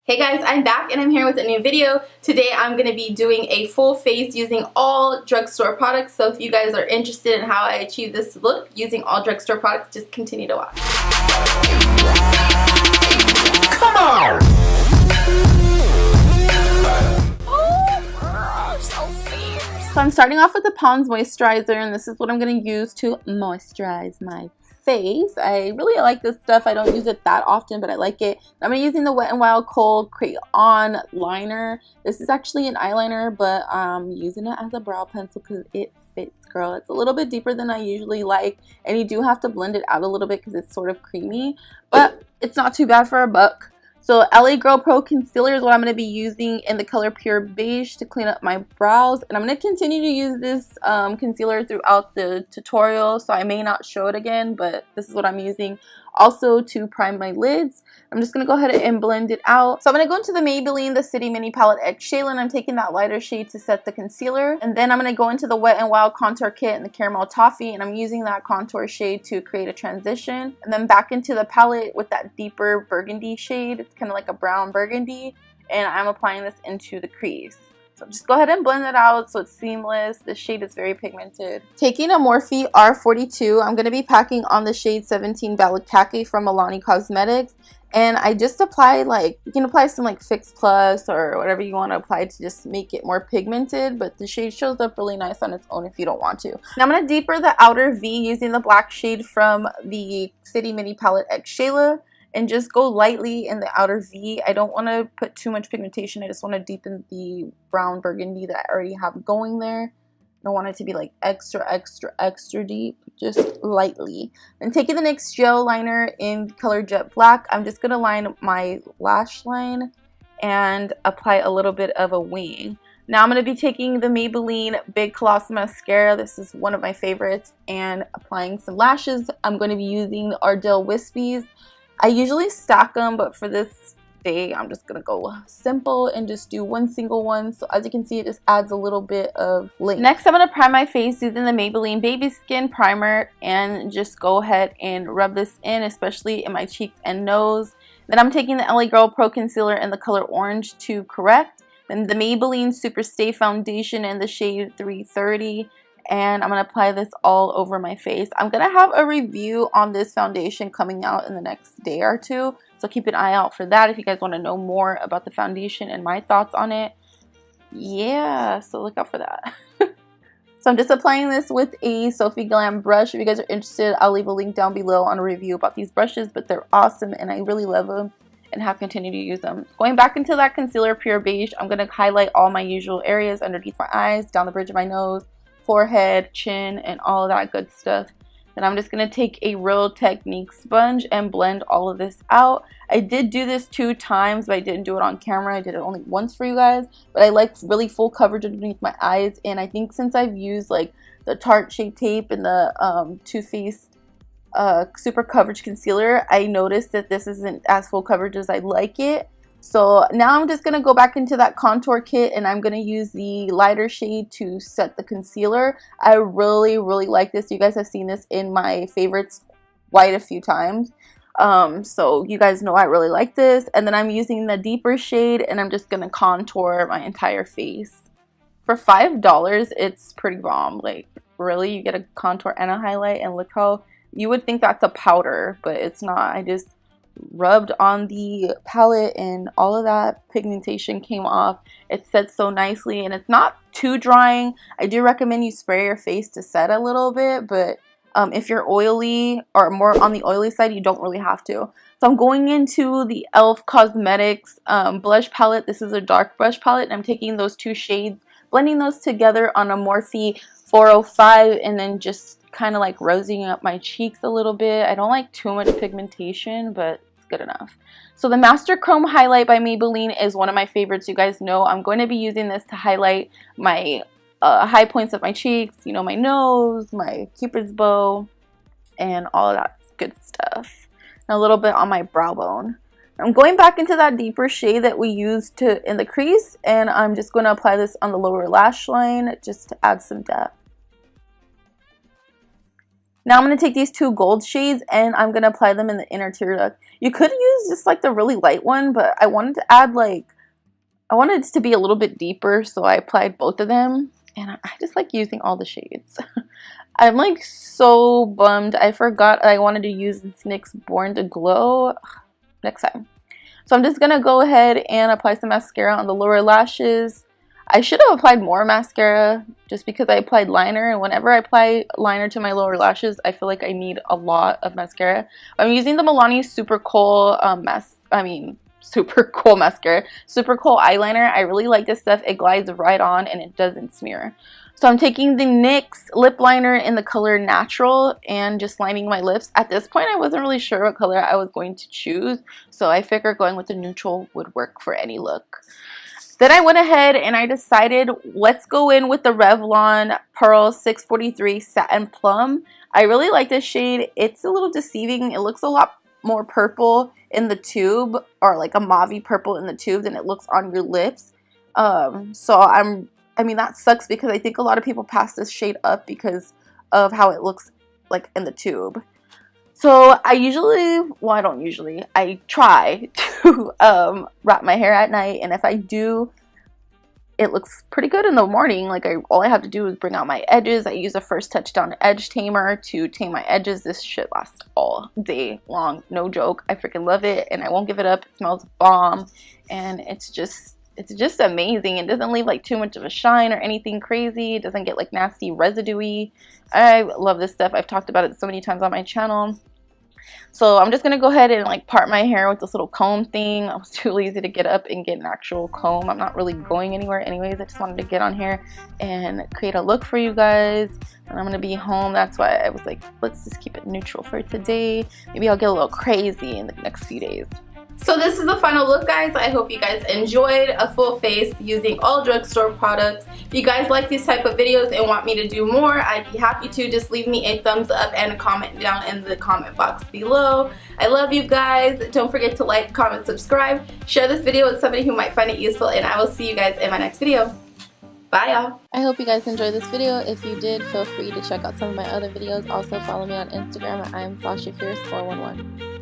Hey guys, I'm back and I'm here with a new video. Today I'm going to be doing a full face using all drugstore products. So if you guys are interested in how I achieve this look using all drugstore products, just continue to watch. Come on! Oh, so fierce. So I'm starting off with the Pond's moisturizer, and this is what I'm going to use to moisturize my face. I really like this stuff. I don't use it that often, but I like it. I'm going to be using the Wet n Wild Kohl Crayon liner. This is actually an eyeliner, but I'm using it as a brow pencil because it fits, girl. It's a little bit deeper than I usually like, and you do have to blend it out a little bit because it's sort of creamy, but it's not too bad for a buck. So LA Girl Pro Concealer is what I'm going to be using in the color Pure Beige to clean up my brows. And I'm going to continue to use this concealer throughout the tutorial, so I may not show it again, but this is what I'm using. Also to prime my lids, I'm just going to go ahead and blend it out. So I'm going to go into the Maybelline, the City Mini Palette X Shayla, and I'm taking that lighter shade to set the concealer. And then I'm going to go into the Wet n Wild Contour Kit and the Caramel Toffee, and I'm using that contour shade to create a transition. And then back into the palette with that deeper burgundy shade. It's kind of like a brown burgundy, and I'm applying this into the crease. So just go ahead and blend it out so it's seamless. This shade is very pigmented. Taking a Morphe R42, I'm going to be packing on the shade 17 Ballad Khaki from Milani Cosmetics. And I just apply, like, you can apply some like Fix Plus or whatever you want to apply to just make it more pigmented. But the shade shows up really nice on its own if you don't want to. Now I'm going to deeper the outer V using the black shade from the City Mini Palette X Shayla. And just go lightly in the outer V. I don't want to put too much pigmentation. I just want to deepen the brown burgundy that I already have going there. I don't want it to be like extra deep, just lightly. And taking the NYX gel liner in color Jet Black, I'm just going to line my lash line and apply a little bit of a wing. Now I'm going to be taking the Maybelline Big Colossal Mascara. This is one of my favorites. And applying some lashes. I'm going to be using the Ardell Wispies. I usually stack them, but for this day, I'm just going to go simple and just do one single one. So as you can see, it just adds a little bit of length. Next, I'm going to prime my face using the Maybelline Baby Skin Primer and just go ahead and rub this in, especially in my cheeks and nose. Then I'm taking the LA Girl Pro Concealer in the color Orange to correct. Then the Maybelline Super Stay Foundation in the shade 330. And I'm going to apply this all over my face. I'm going to have a review on this foundation coming out in the next day or two. So keep an eye out for that if you guys want to know more about the foundation and my thoughts on it. Yeah, so look out for that. So I'm just applying this with a Sophie Glam brush. If you guys are interested, I'll leave a link down below on a review about these brushes. But they're awesome and I really love them and have continued to use them. Going back into that concealer Pure Beige, I'm going to highlight all my usual areas underneath my eyes, down the bridge of my nose, forehead, chin, and all of that good stuff. Then I'm just going to take a Real Technique sponge and blend all of this out. I did do this 2 times, but I didn't do it on camera. I did it only once for you guys. But I like really full coverage underneath my eyes. And I think since I've used like the Tarte Shape Tape and the Too Faced Super Coverage Concealer, I noticed that this isn't as full coverage as I like it. So now I'm just going to go back into that contour kit and I'm going to use the lighter shade to set the concealer. I really like this. You guys have seen this in my favorites quite a few times. So you guys know I really like this. And then I'm using the deeper shade and I'm just going to contour my entire face. For $5, it's pretty bomb. Like, really, you get a contour and a highlight, and look how you would think that's a powder, but it's not. I just rubbed on the palette and all of that pigmentation came off. It sets so nicely and it's not too drying. I do recommend you spray your face to set a little bit, but if you're oily or more on the oily side, you don't really have to. So I'm going into the e.l.f. Cosmetics blush palette. This is a dark brush palette and I'm taking those 2 shades, blending those together on a Morphe 405 and then just kind of like rosing up my cheeks a little bit. I don't like too much pigmentation, but it's good enough. So the Master Chrome Highlight by Maybelline is one of my favorites. You guys know I'm going to be using this to highlight my high points of my cheeks, you know, my nose, my cupid's bow, and all of that good stuff. And a little bit on my brow bone. I'm going back into that deeper shade that we used in the crease, and I'm just going to apply this on the lower lash line just to add some depth. Now I'm going to take these 2 gold shades and I'm going to apply them in the inner tear duct. You could use just like the really light one, but I wanted to add like, I wanted it to be a little bit deeper, so I applied both of them. And I just like using all the shades. I'm like so bummed. I forgot I wanted to use this NYX Born to Glow next time. So I'm just going to go ahead and apply some mascara on the lower lashes. I should have applied more mascara just because I applied liner, and whenever I apply liner to my lower lashes, I feel like I need a lot of mascara. I'm using the Milani Super Kohl Super Kohl mascara, Super Kohl eyeliner. I really like this stuff. It glides right on and it doesn't smear. So I'm taking the NYX lip liner in the color Natural and just lining my lips. At this point, I wasn't really sure what color I was going to choose, so I figured going with the neutral would work for any look. Then I went ahead and I decided, let's go in with the Revlon Pearl 643 Satin Plum. I really like this shade. It's a little deceiving. It looks a lot more purple in the tube, or like a mauve purple in the tube, than it looks on your lips. I mean, that sucks because I think a lot of people pass this shade up because of how it looks like in the tube. So I try to wrap my hair at night, and if I do, it looks pretty good in the morning. Like all I have to do is bring out my edges. I use a First Touch Down Edge Tamer to tame my edges. This shit lasts all day long, no joke. I freaking love it, and I won't give it up. It smells bomb, and it's just amazing. It doesn't leave like too much of a shine or anything crazy. It doesn't get like nasty residue-y. I love this stuff. I've talked about it so many times on my channel. So I'm just going to go ahead and like part my hair with this little comb thing. I was too lazy to get up and get an actual comb. I'm not really going anywhere anyways. I just wanted to get on here and create a look for you guys. And I'm going to be home. That's why I was like, let's just keep it neutral for today. Maybe I'll get a little crazy in the next few days. So this is the final look, guys. I hope you guys enjoyed a full face using all drugstore products. If you guys like these type of videos and want me to do more, I'd be happy to. Just leave me a thumbs up and a comment down in the comment box below. I love you guys. Don't forget to like, comment, subscribe. Share this video with somebody who might find it useful, and I will see you guys in my next video. Bye, y'all. I hope you guys enjoyed this video. If you did, feel free to check out some of my other videos. Also follow me on Instagram at SashaFierce411.